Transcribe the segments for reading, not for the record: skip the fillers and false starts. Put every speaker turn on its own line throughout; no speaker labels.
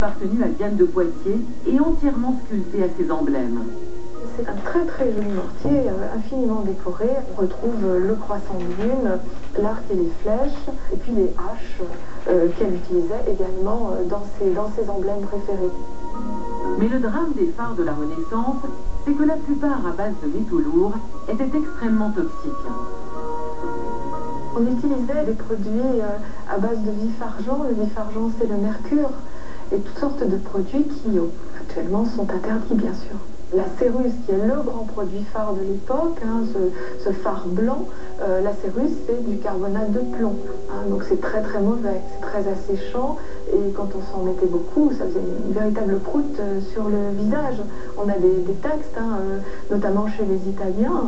appartenu à Diane de Poitiers et entièrement sculpté à ses emblèmes.
C'est un très très joli mortier, infiniment décoré. On retrouve le croissant de lune, l'arc et les flèches, et puis les haches qu'elle utilisait également dans ses emblèmes préférés.
Mais le drame des phares de la Renaissance, c'est que la plupart à base de métaux lourds étaient extrêmement toxiques.
On utilisait des produits à base de vif-argent. Le vif-argent, c'est le mercure, et toutes sortes de produits qui actuellement sont interdits, bien sûr. La céruse, qui est le grand produit phare de l'époque, ce phare blanc, la céruse, c'est du carbonate de plomb. Donc c'est très très mauvais, c'est très asséchant, et quand on s'en mettait beaucoup, ça faisait une véritable croûte sur le visage. On a des textes, notamment chez les Italiens,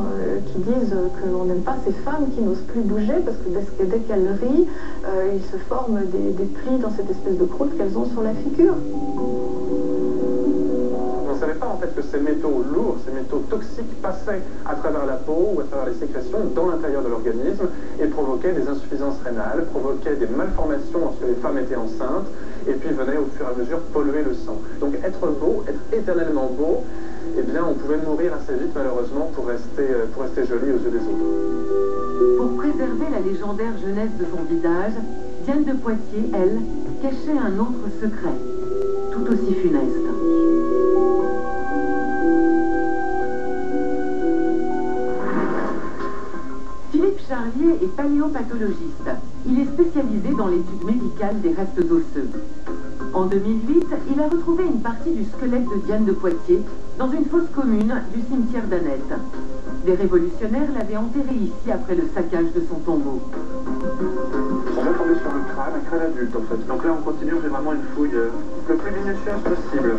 qui disent qu'on n'aime pas ces femmes qui n'osent plus bouger, parce que dès qu'elles rient, il se forment des plis dans cette espèce de croûte qu'elles ont sur la figure.
On ne savait pas en fait que ces métaux lourds, ces métaux toxiques passaient à travers la peau ou à travers les sécrétions dans l'intérieur de l'organisme et provoquaient des insuffisances rénales, provoquaient des malformations lorsque les femmes étaient enceintes et puis venaient au fur et à mesure polluer le sang. Donc être beau, être éternellement beau, eh bien on pouvait mourir assez vite malheureusement pour rester joli aux yeux des autres.
Pour préserver la légendaire jeunesse de son visage, Diane de Poitiers, elle, cachait un autre secret, tout aussi funeste. Philippe Charlier est paléopathologiste. Il est spécialisé dans l'étude médicale des restes osseux. En 2008, il a retrouvé une partie du squelette de Diane de Poitiers dans une fosse commune du cimetière d'Annette. Des révolutionnaires l'avaient enterré ici après le saccage de son tombeau.
On va tomber sur le crâne, un crâne adulte en fait. Donc là on continue, on fait vraiment une fouille le plus minutieuse possible.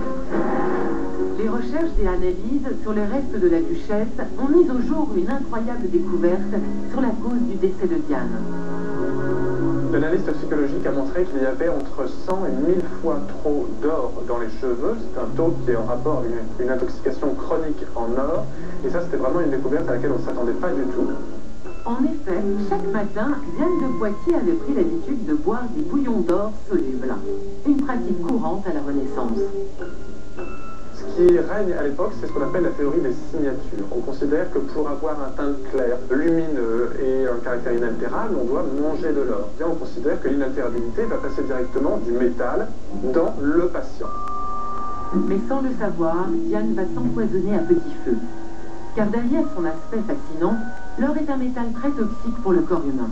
Les recherches et analyses sur les restes de la duchesse ont mis au jour une incroyable découverte sur la cause du décès de Diane.
L'analyse toxicologique a montré qu'il y avait entre 100 et 1000 fois trop d'or dans les cheveux. C'est un taux qui est en rapport avec une intoxication chronique en or. Et ça, c'était vraiment une découverte à laquelle on ne s'attendait pas du tout.
En effet, chaque matin, Diane de Poitiers avait pris l'habitude de boire des bouillons d'or solubles. Une pratique courante à la Renaissance.
Ce qui règne à l'époque, c'est ce qu'on appelle la théorie des signatures. On considère que pour avoir un teint clair, lumineux et un caractère inaltérable, on doit manger de l'or. Bien, on considère que l'inaltérabilité va passer directement du métal dans le patient.
Mais sans le savoir, Diane va s'empoisonner à petit feu. Car derrière son aspect fascinant, l'or est un métal très toxique pour le corps humain.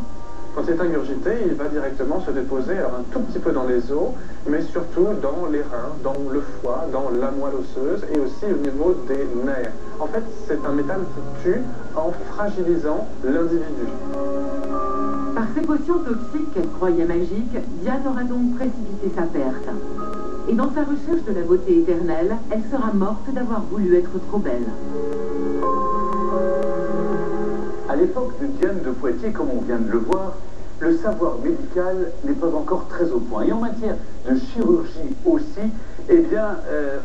Quand il est ingurgité, il va directement se déposer un tout petit peu dans les os, mais surtout dans les reins, dans le foie, dans la moelle osseuse et aussi au niveau des nerfs. En fait, c'est un métal qui tue en fragilisant l'individu.
Par ces potions toxiques qu'elle croyait magiques, Diane aura donc précipité sa perte. Et dans sa recherche de la beauté éternelle, elle sera morte d'avoir voulu être trop belle.
À l'époque de Diane de Poitiers, comme on vient de le voir, le savoir médical n'est pas encore très au point. Et en matière de chirurgie aussi, eh bien,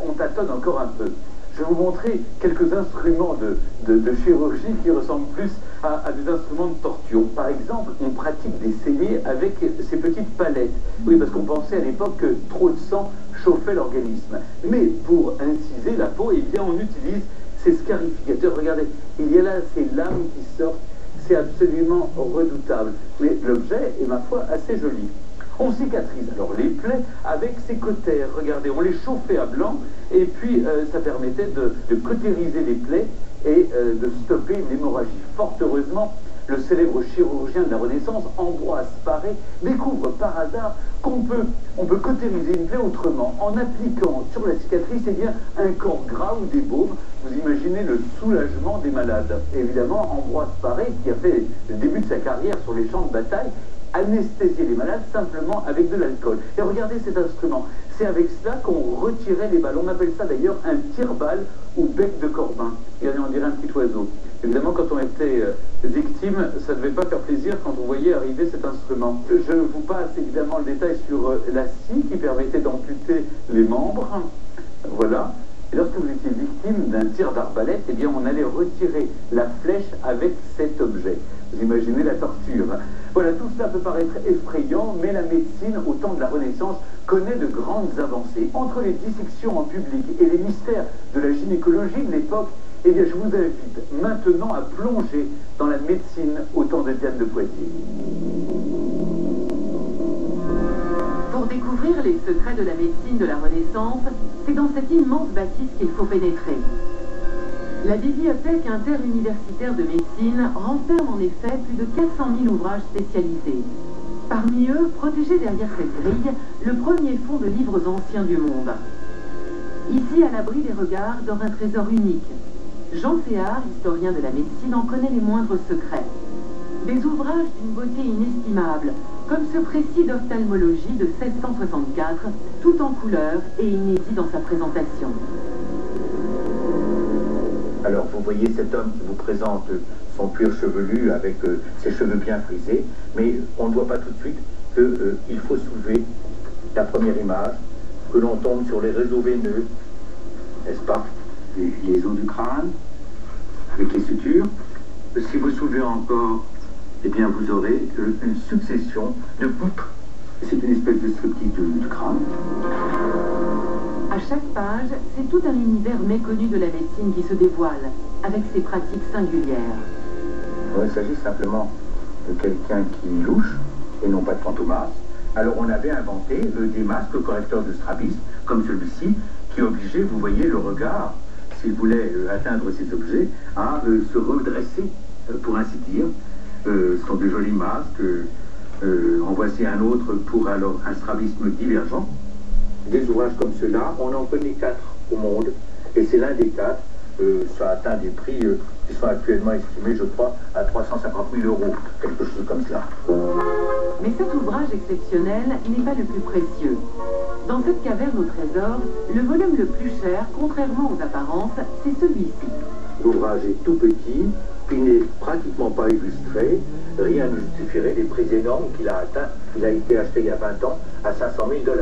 on tâtonne encore un peu. Je vais vous montrer quelques instruments de chirurgie qui ressemblent plus à des instruments de torture. Par exemple, on pratique des saignées avec ces petites palettes. Oui, parce qu'on pensait à l'époque que trop de sang chauffait l'organisme. Mais pour inciser la peau, eh bien, on utilise ces scarificateurs. Regardez, il y a là ces lames qui sortent. C'est absolument redoutable. Mais l'objet est, ma foi, assez joli. On cicatrise alors les plaies avec ces cautères. Regardez, on les chauffait à blanc et puis ça permettait de cautériser les plaies et de stopper l'hémorragie. Fort heureusement, le célèbre chirurgien de la Renaissance, Ambroise Paré, découvre par hasard qu'on peut cautériser une plaie autrement en appliquant sur la cicatrice un corps gras ou des baumes. Vous imaginez le soulagement des malades. Et évidemment, Ambroise Paré, qui a fait le début de sa carrière sur les champs de bataille, anesthésier les malades simplement avec de l'alcool. Et regardez cet instrument. C'est avec cela qu'on retirait les balles. On appelle ça d'ailleurs un tire-balle ou bec de corbin. Regardez, on dirait un petit oiseau. Évidemment, quand on était victime, ça ne devait pas faire plaisir quand on voyait arriver cet instrument. Je vous passe évidemment le détail sur la scie qui permettait d'amputer les membres. Voilà. Et lorsque vous étiez victime d'un tir d'arbalète, eh bien, on allait retirer la flèche avec cet objet. Vous imaginez la torture. Voilà, tout cela peut paraître effrayant, mais la médecine, au temps de la Renaissance, connaît de grandes avancées. Entre les dissections en public et les mystères de la gynécologie de l'époque, eh bien, je vous invite maintenant à plonger dans la médecine au temps de Diane de Poitiers.
Pour découvrir les secrets de la médecine de la Renaissance, c'est dans cette immense bâtisse qu'il faut pénétrer. La bibliothèque interuniversitaire de médecine renferme en effet plus de 400 000 ouvrages spécialisés. Parmi eux, protégé derrière cette grille, le premier fonds de livres anciens du monde. Ici, à l'abri des regards, dort un trésor unique. Jean Théard, historien de la médecine, en connaît les moindres secrets. Des ouvrages d'une beauté inestimable, comme ce précis d'ophtalmologie de 1664, tout en couleur et inédit dans sa présentation.
Alors vous voyez cet homme qui vous présente son cuir chevelu avec ses cheveux bien frisés, mais on ne voit pas tout de suite qu'il faut soulever la première image, que l'on tombe sur les réseaux veineux, n'est-ce pas, les os du crâne, avec les sutures. Si vous soulevez encore, eh bien vous aurez une succession de poutres. C'est une espèce de sceptique du crâne.
À chaque page, c'est tout un univers méconnu de la médecine qui se dévoile, avec ses pratiques singulières.
Il s'agit simplement de quelqu'un qui louche, et non pas de fantomas. Alors on avait inventé des masques correcteurs de strabisme, comme celui-ci, qui obligeait, vous voyez, le regard, s'il voulait atteindre ces objets, à se redresser, pour ainsi dire. Ce sont de jolis masques. En voici un autre pour alors un strabisme divergent. Des ouvrages comme ceux-là, on en connaît 4 au monde, et c'est l'un des 4. Ça atteint des prix qui sont actuellement estimés, je crois, à 350 000 €, quelque chose comme cela.
Mais cet ouvrage exceptionnel n'est pas le plus précieux. Dans cette caverne au trésor, le volume le plus cher, contrairement aux apparences, c'est celui-ci.
L'ouvrage est tout petit, puis n'est pratiquement pas illustré. Rien ne justifierait les prix énormes qu'il a atteints. Il a été acheté il y a 20 ans à 500 000 $.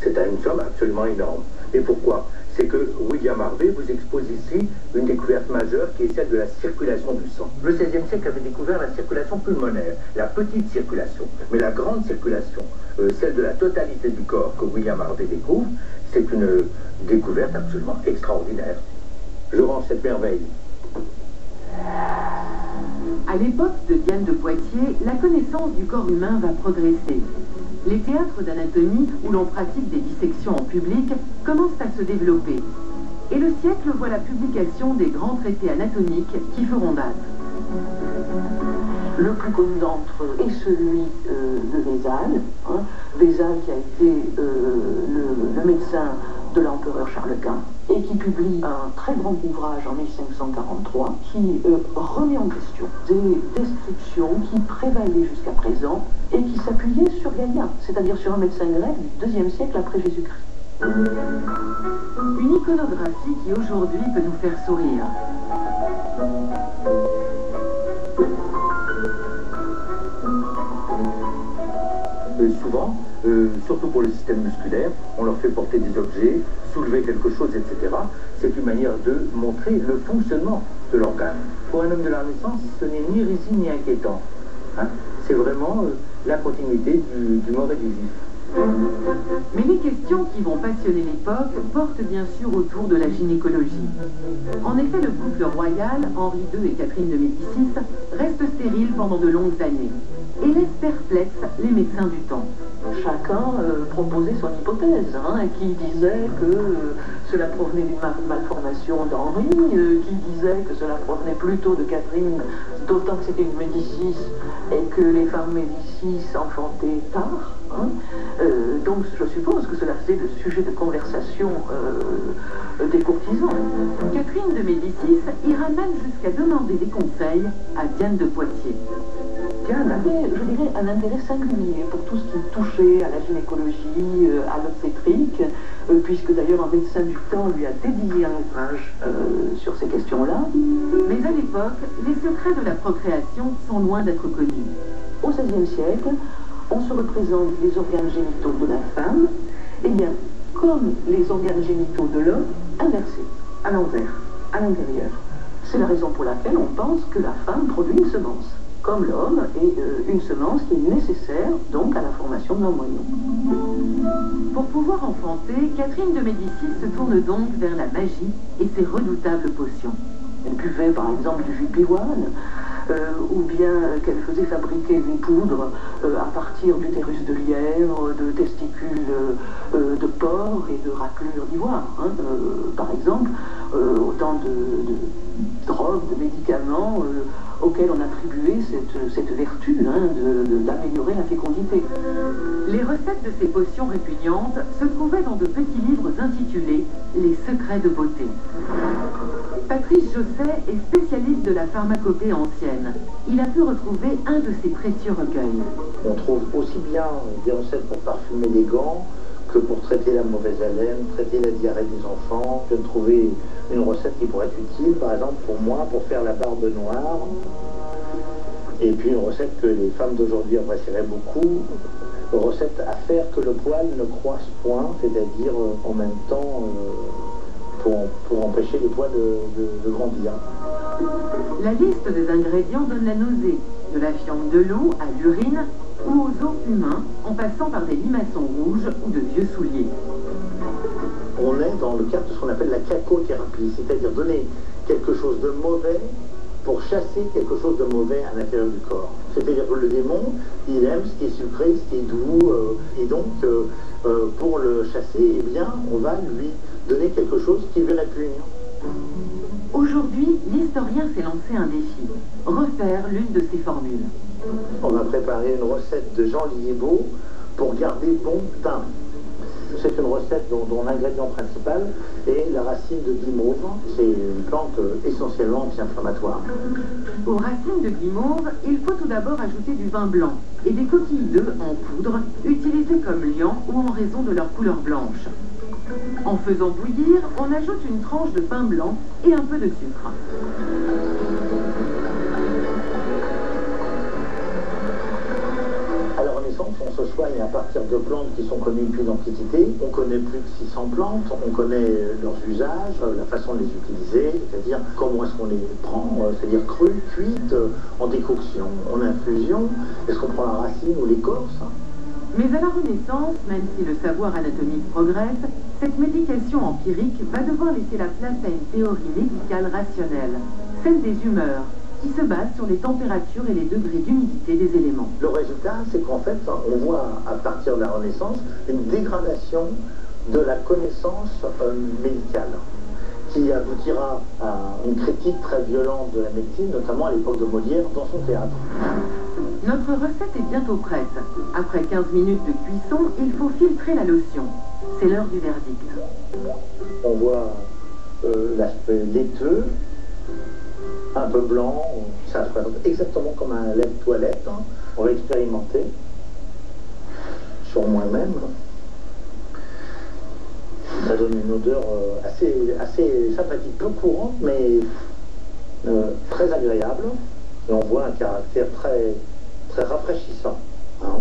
C'est une somme absolument énorme. Et pourquoi? C'est que William Harvey vous expose ici une découverte majeure qui est celle de la circulation du sang. Le XVIe siècle avait découvert la circulation pulmonaire, la petite circulation. Mais la grande circulation, celle de la totalité du corps que William Harvey découvre, c'est une découverte absolument extraordinaire. Je range cette merveille.
À l'époque de Diane de Poitiers, la connaissance du corps humain va progresser. Les théâtres d'anatomie, où l'on pratique des dissections en public, commencent à se développer. Et le siècle voit la publication des grands traités anatomiques qui feront date.
Le plus connu d'entre eux est celui de Vézal. Vézal qui a été le médecin de l'empereur Charles Quint et qui publie un très grand ouvrage en 1543 qui remet en question des descriptions qui prévalaient jusqu'à présent et qui s'appuyaient sur Galien, c'est-à-dire sur un médecin grec du IIe siècle après Jésus-Christ.
Une iconographie qui aujourd'hui peut nous faire sourire.
Souvent, surtout pour le système musculaire, on leur fait porter des objets, soulever quelque chose, etc. C'est une manière de montrer le fonctionnement de l'organe. Pour un homme de la Renaissance, ce n'est ni risible ni inquiétant. C'est vraiment la continuité du mort et du vif.
Mais les questions qui vont passionner l'époque portent bien sûr autour de la gynécologie. En effet, le couple royal, Henri II et Catherine de Médicis, reste stérile pendant de longues années et laisse perplexes les médecins du temps.
Chacun proposait son hypothèse, qui disait que cela provenait d'une malformation d'Henri, qui disait que cela provenait plutôt de Catherine, d'autant que c'était une Médicis et que les femmes Médicis enfantaient tard. Donc je suppose que cela faisait le sujet de conversation des courtisans.
Catherine de Médicis ira même jusqu'à demander des conseils à Diane de Poitiers.
Diane avait, je dirais, un intérêt singulier pour tout ce qui touchait à la gynécologie, à l'obstétrique, puisque d'ailleurs un médecin du temps lui a dédié un ouvrage sur ces questions-là.
Mais à l'époque, les secrets de la procréation sont loin d'être connus.
Au XVIe siècle, on se représente les organes génitaux de la femme, et bien, comme les organes génitaux de l'homme, inversés, à l'envers, à l'intérieur. C'est la raison pour laquelle on pense que la femme produit une semence. comme l'homme, et une semence qui est nécessaire donc à la formation de l'embryon.
Pour pouvoir enfanter, Catherine de Médicis se tourne donc vers la magie et ses redoutables potions.
Elle buvait par exemple du jus de pivoine, ou bien qu'elle faisait fabriquer une poudre à partir d'utérus de lièvre, de testicules de porc et de raclures d'ivoire. Hein. Par exemple, autant de drogues, de médicaments auxquels on attribuait cette vertu hein, d'améliorer la fécondité.
Les recettes de ces potions répugnantes se trouvaient dans de petits livres intitulés « Les secrets de beauté ». Patrice Josset est spécialiste de la pharmacopée ancienne. Il a pu retrouver un de ces précieux recueils.
On trouve aussi bien des recettes pour parfumer les gants que pour traiter la mauvaise haleine, traiter la diarrhée des enfants. Je viens de trouver une recette qui pourrait être utile, par exemple pour moi, pour faire la barbe noire. Et puis une recette que les femmes d'aujourd'hui apprécieraient beaucoup, une recette à faire que le poil ne croisse point, c'est-à-dire en même temps pour empêcher les poils de grandir.
La liste des ingrédients donne la nausée, de la fiente de loup à l'urine ou aux os humains, en passant par des limaçons rouges ou de vieux souliers.
On est dans le cadre de ce qu'on appelle la cacothérapie, c'est-à-dire donner quelque chose de mauvais pour chasser quelque chose de mauvais à l'intérieur du corps. C'est-à-dire que le démon, il aime ce qui est sucré, ce qui est doux, et donc pour le chasser, eh bien, on va lui donner quelque chose qui lui répugne.
Aujourd'hui, l'historien s'est lancé un défi, refaire l'une de ses formules.
On a préparé une recette de Jean Liébaud pour garder bon teint. C'est une recette dont l'ingrédient principal est la racine de guimauve. C'est une plante essentiellement anti-inflammatoire.
Aux racines de guimauve, il faut tout d'abord ajouter du vin blanc et des coquilles d'œufs en poudre, utilisées comme liant ou en raison de leur couleur blanche. En faisant bouillir, on ajoute une tranche de pain blanc et un peu de sucre.
À la Renaissance, on se soigne à partir de plantes qui sont connues depuis l'Antiquité. On connaît plus de 600 plantes, on connaît leurs usages, la façon de les utiliser, c'est-à-dire comment est-ce qu'on les prend, c'est-à-dire crues, cuites, en décoction, en infusion, est-ce qu'on prend la racine ou l'écorce.
Mais à la Renaissance, même si le savoir anatomique progresse, cette médication empirique va devoir laisser la place à une théorie médicale rationnelle, celle des humeurs, qui se base sur les températures et les degrés d'humidité des éléments.
Le résultat, c'est qu'en fait, on voit à partir de la Renaissance une dégradation de la connaissance médicale, qui aboutira à une critique très violente de la médecine, notamment à l'époque de Molière dans son théâtre.
Notre recette est bientôt prête. Après 15 minutes de cuisson, il faut filtrer la lotion. C'est l'heure du verdict.
On voit l'aspect laiteux, un peu blanc, ça se présente exactement comme un lait de toilette. On va expérimenter sur moi-même. Ça donne une odeur assez sympathique, peu courante, mais très agréable. Et on voit un caractère très rafraîchissant, hein.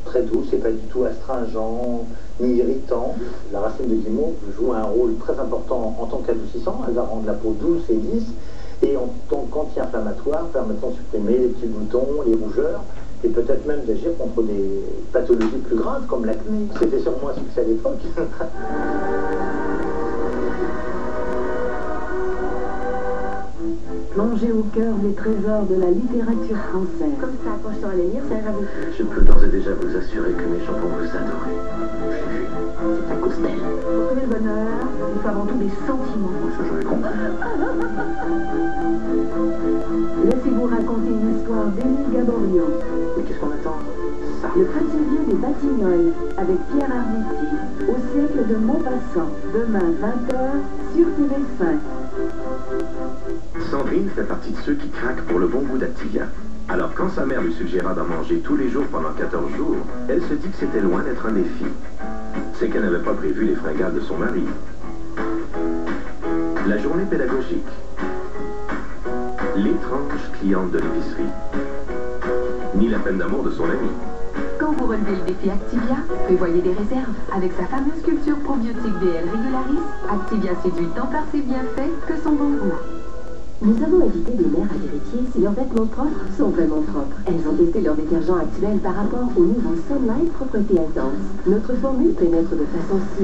Très doux, c'est pas du tout astringent ni irritant. La racine de guimauve joue un rôle très important en tant qu'adoucissant. Elle va rendre la peau douce et lisse, et en tant qu'anti-inflammatoire, permettant de supprimer les petits boutons, les rougeurs, et peut-être même d'agir contre des pathologies plus graves comme l'acné. C'était sûrement un succès à l'époque.
Plongez au cœur des trésors de la littérature française.
Comme ça, quand je saurai les lire, ça ira vous.
Je peux d'ores et déjà vous assurer que mes chansons vous adorez.
C'est à cause d'elle.
Pour trouver le bonheur, il faut avant tout des sentiments.
Ça, j'en ai compris.
Laissez-vous raconter une histoire d'Émile Gaboriau.
Mais qu'est-ce qu'on attend? Ça.
Le petit vieux des Batignolles, avec Pierre Arditi, au siècle de Maupassant. Demain, 20h, sur TV5.
Sandrine fait partie de ceux qui craquent pour le bon goût d'Activia. Alors quand sa mère lui suggéra d'en manger tous les jours pendant 14 jours, elle se dit que c'était loin d'être un défi. C'est qu'elle n'avait pas prévu les fringales de son mari. La journée pédagogique. L'étrange cliente de l'épicerie. Ni la peine d'amour de son ami.
Quand vous relevez le défi Activia, prévoyez des réserves. Avec sa fameuse culture probiotique DL Régularis, Activia séduit tant par ses bienfaits que son bon goût.
Nous avons invité des mères à vérifier si leurs vêtements propres sont vraiment propres. Elles ont testé leur détergent actuel par rapport au nouveau Sunlight Propreté Intense. Notre formule pénètre de façon si